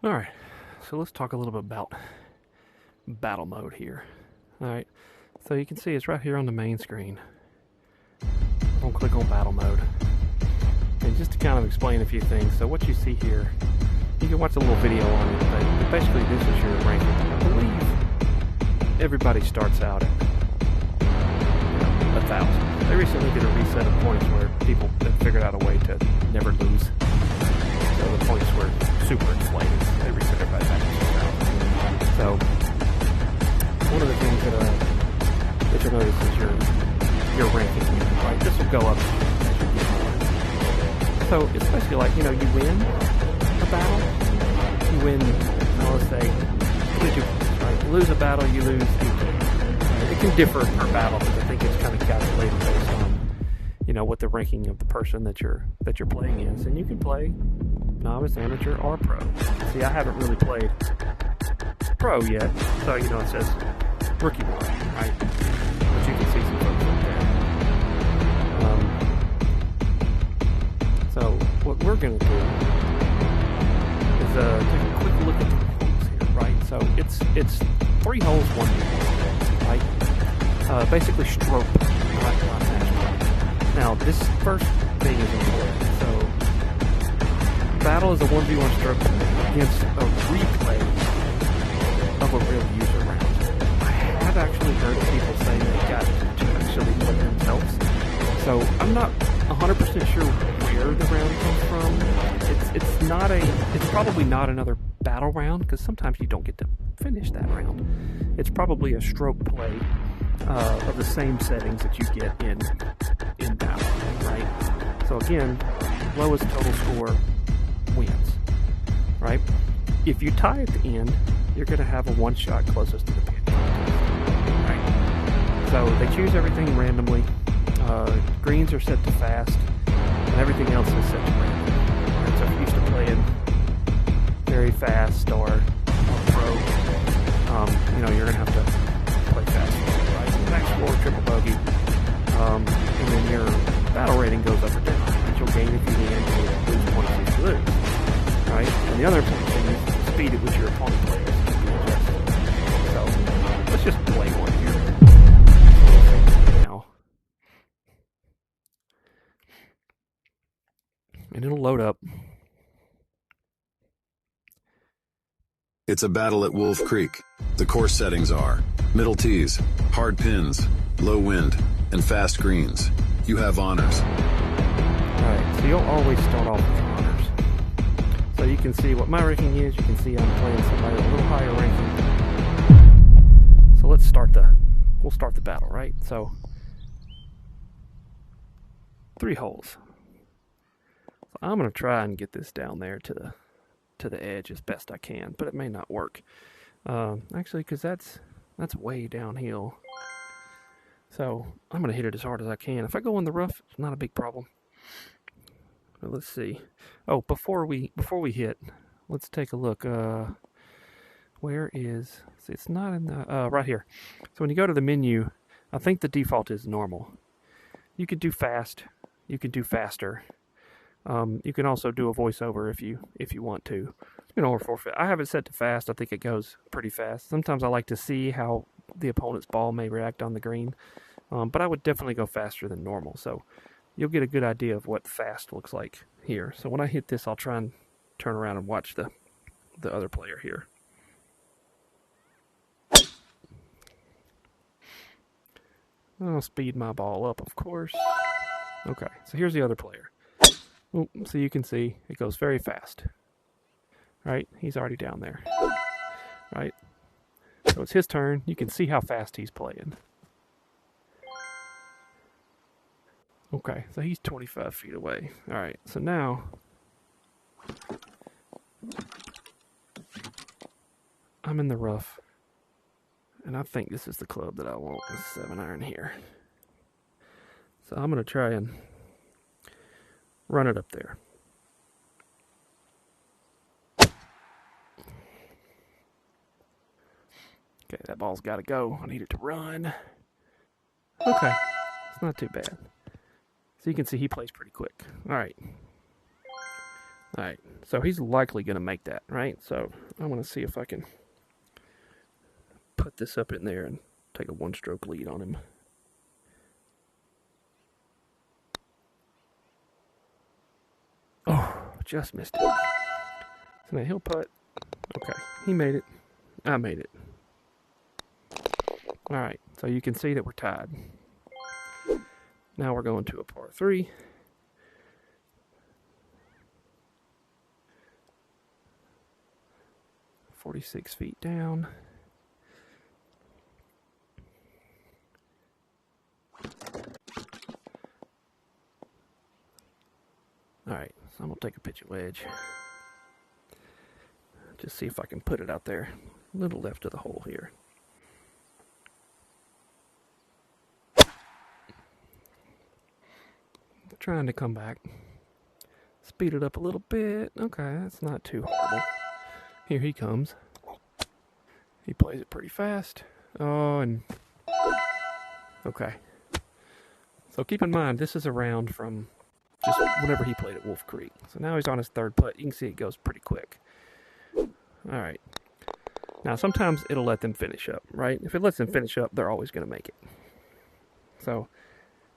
Alright, so let's talk a little bit about battle mode here. Alright, so you can see it's right here on the main screen. I'm going to click on battle mode. And just to kind of explain a few things, so what you see here, you can watch a little video on it, but basically this is your ranking. I believe everybody starts out at 1,000. They recently did a reset of points where people have figured out a way to never lose. So the points were super inflated. They reset everybody back to 2,000. So one of the things that you'll notice is your ranking, right? This will go up as you get more. So it's basically like, you win a battle, you win, let's say, 22 points, right? You lose a battle, you lose 8 points. It can differ per battle, but I think it's kind of calculated based on, what the ranking of the person that you're playing is. And you can play novice, amateur, or pro. See, I haven't really played pro yet, so it says rookie one, right? But you can see some folks up there. So what we're going to do is take a quick look at the holes here, right? So it's 3 holes, 1 hole, right? Basically stroke, not match play. Now this first thing is important. So battle is a 1v1 stroke against a replay of a real user round. I have actually heard people saying they got to actually play themselves. So I'm not 100% sure where the round comes from. It's probably not another battle round, because sometimes you don't get to finish that round. It's probably a stroke play of the same settings that you get in battle, right? So again, lowest total score wins, right? If you tie at the end, you're going to have a one shot closest to the pin, right? So they choose everything randomly. Greens are set to fast, and everything else is set to random. Right? So if you're used to playing very fast or pro, you're going to have to play fast, right? Max score, triple bogey, and then your battle rating goes up or down. But you'll gain if you win, and you'll lose points if you lose. Right? And the other important thing is the speed at which your opponent plays. So let's just play one here now, and it'll load up. It's a battle at Wolf Creek. The course settings are middle tees, hard pins, low wind, and fast greens. You have honors. Alright, so you'll always start off with honors. So you can see what my ranking is. You can see I'm playing somebody with a little higher ranking. So let's start we'll start the battle, right? So 3 holes. So I'm going to try and get this down there to the edge as best I can, but it may not work. Actually, because that's way downhill. So I'm going to hit it as hard as I can. If I go in the rough, it's not a big problem. But let's see. Oh, before we hit, let's take a look. Where is? See, it's not in the right here. So when you go to the menu, I think the default is normal. You could do fast. You could do faster. You can also do a voiceover if you want to. Or forfeit. I have it set to fast. I think it goes pretty fast. Sometimes I like to see how the opponent's ball may react on the green, but I would definitely go faster than normal. So you'll get a good idea of what fast looks like here. So when I hit this, I'll try and turn around and watch the other player here. I'll speed my ball up, of course. Okay, so here's the other player. Ooh, so you can see it goes very fast. Right? He's already down there. Right? So it's his turn. You can see how fast he's playing. Okay, so he's 25 feet away. Alright, so now I'm in the rough. And I think this is the club that I want, the 7-iron here. So I'm going to try and run it up there. Okay, that ball's got to go. I need it to run. Okay, it's not too bad. So you can see he plays pretty quick. All right. Alright, so he's likely going to make that, right? So I want to see if I can put this up in there and take a one-stroke lead on him. Oh, just missed it. So now he'll putt. Okay, he made it. I made it. Alright, so you can see that we're tied. Now we're going to a par 3. .46 feet down. Alright, so I'm going to take a pitch at wedge. Just see if I can put it out there. A little left of the hole here. Trying to come back. Speed it up a little bit. Okay, that's not too horrible. Here he comes. He plays it pretty fast. Oh, and... Okay. So keep in mind, this is a round from just whenever he played at Wolf Creek. So now he's on his third putt. You can see it goes pretty quick. Alright. Now, sometimes it'll let them finish up, right? If it lets them finish up, they're always going to make it. So,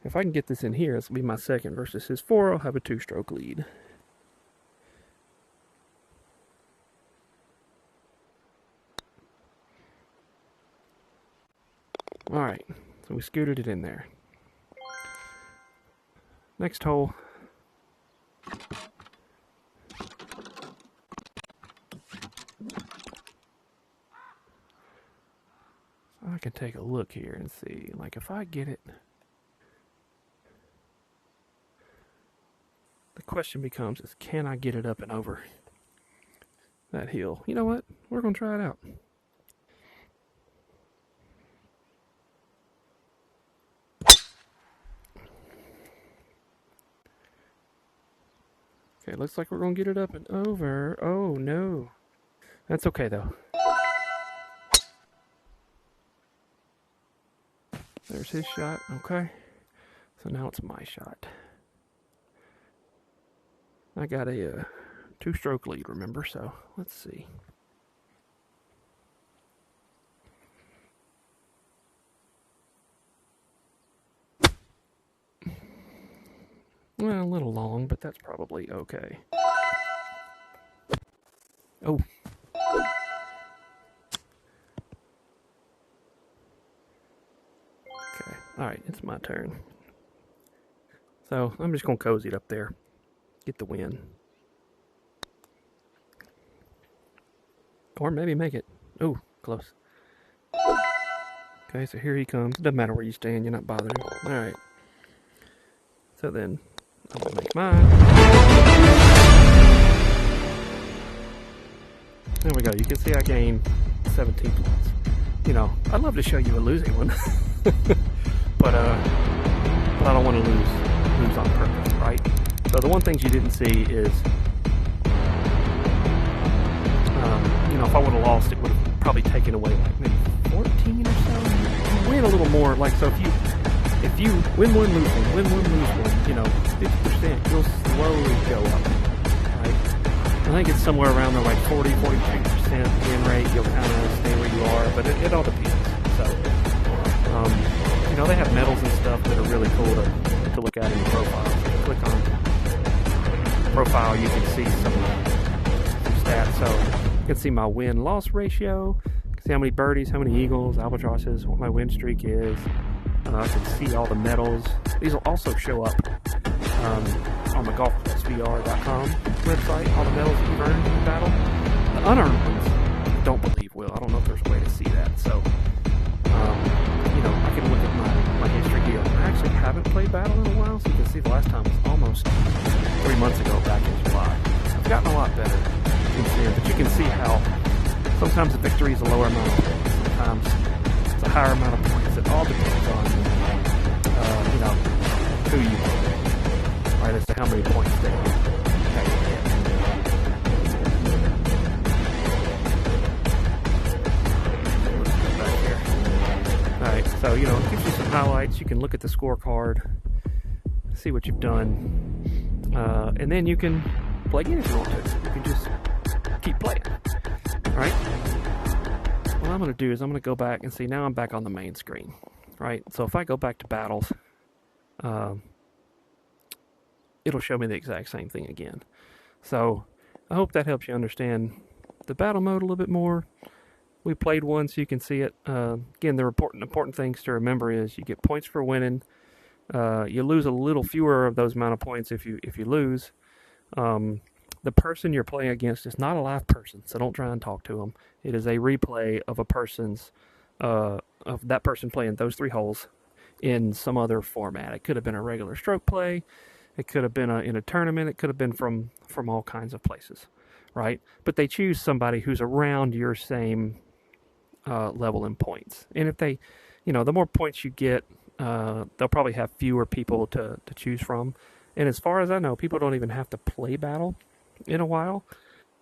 if I can get this in here, this will be my second versus his 4. I'll have a 2-stroke lead. Alright, so we scooted it in there. Next hole. I can take a look here and see, like if I get it. The question becomes is, can I get it up and over that hill? You know what? We're going to try it out. Okay, looks like we're going to get it up and over. Oh, no. That's okay, though. There's his shot. Okay. So now it's my shot. I got a 2-stroke lead, remember? So let's see. Well, a little long, but that's probably okay. Oh. Okay. Alright, it's my turn. So, I'm just going to cozy it up there. Get the win. Or maybe make it. Oh, close. Okay, so here he comes. Doesn't matter where you stand, you're not bothering. Alright. So then, I'm going to make mine. There we go. You can see I gained 17 points. You know, I'd love to show you a losing one. but I don't want to lose on purpose, right? So the one thing you didn't see is, you know, if I would have lost, it would have probably taken away like maybe 14 or so. You win a little more, like, so if you win one, lose one, win one, lose one, you know, 50%, you'll slowly go up, right? I think it's somewhere around the like 40, 43% win rate. You'll kind of stay where you are, but it all depends. So, you know, they have medals and stuff that are really cool to look at in the profile. If you click on the profile, you can see some stats. So you can see my win-loss ratio. You can see how many birdies, how many eagles, albatrosses, what my win streak is. I can see all the medals. These will also show up on the golfsvr.com website, all the medals that you've earned in the battle. The unearned ones, I don't believe will. I don't know if there's a way to see that. So, you know, I can look at my history here. I actually haven't played battle in a while, so you can see the last time was almost 3 months ago, back in July. I've gotten a lot better since then, but you can see how sometimes the victory is a lower amount of points. Sometimes it's a higher amount of points. It all depends on, you know, who you are, right, as to how many points they get. Alright, so, you know, it gives you some highlights. You can look at the scorecard, see what you've done, and then you can play again if you want to. You can just keep playing. Alright? What I'm going to do is I'm going to go back and see, now I'm back on the main screen. Right? So if I go back to battles, it'll show me the exact same thing again. So I hope that helps you understand the battle mode a little bit more. We played one so you can see it. Again, the important things to remember is you get points for winning. You lose a little fewer of those amount of points if you lose. The person you're playing against is not a live person, so don't try and talk to them. It is a replay of of that person playing those 3 holes in some other format. It could have been a regular stroke play. It could have been in a tournament. It could have been from all kinds of places, right? But they choose somebody who's around your same level in points. And if they, the more points you get, they'll probably have fewer people to choose from. And as far as I know, people don't even have to play battle in a while,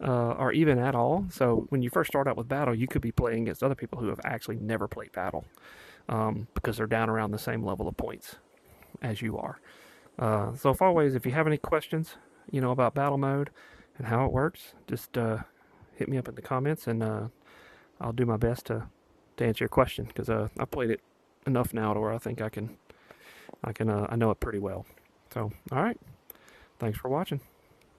or even at all. So when you first start out with battle, you could be playing against other people who have actually never played battle, because they're down around the same level of points as you are. So as always, if you have any questions, about battle mode and how it works, just hit me up in the comments, and I'll do my best to answer your question, because I've played it enough now to where I think I know it pretty well. So, all right. Thanks for watching.